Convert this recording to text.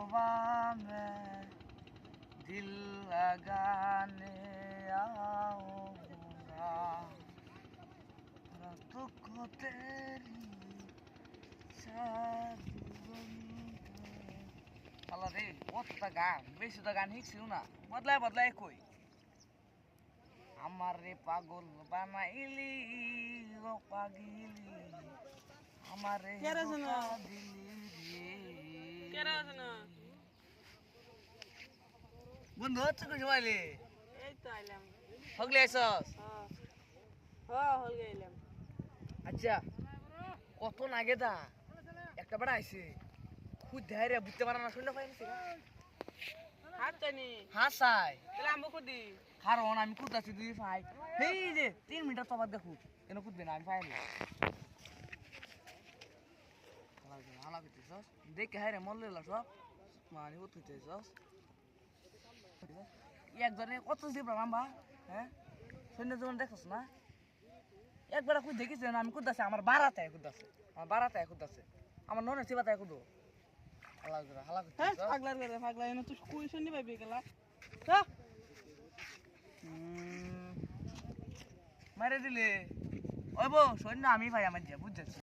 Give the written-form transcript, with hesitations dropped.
तौबा मैं दिल लगाने आऊंगा दुख तेरी शादी আল্লাহ রে কতটা গান বেশি তো গান শিখছিও না বদলায় বদলায় কই আমার রে পাগল বানাইলি ও পাগিলি আমার রে ধোঁকা দিলি রে বন্ধু হচ্ছে কই সবাইলে এই তো আইলাম হগলে আইছস হয়ে এলাম আচ্ছা কত নাগে দা একটা বড় আইছে খুদ ধৈর্য বুঝতে পারা না শুনতে পাইনি হাত চাইনি হ্যাঁ সাই তাহলে আমি খুদি কারণ আমি কুদাচ্ছি দুই ফাই এই যে 3 মিটার তফাৎ দেখো কেন কুদবে না আমি পাইনি হালা করতেছস দেখে হায় রে মরলে সব মানে ও তুইতেছস একজনে কত জিবরা নাম্বা হ্যাঁ সৈন্য জীবন দেখছস না একবার কুদ দেখিস না আমি কুদাচ্ছি আমার বারাতায় কুদাচ্ছে আমার ননের চিবাতায় কুদো হালা করতেছস পাগলার করে পাগলা এনে তুই কই শুনি পাইবি গেলা মারে দিলে ওই বউ সৈন্য আমি ভাই আমার যা বুঝছিস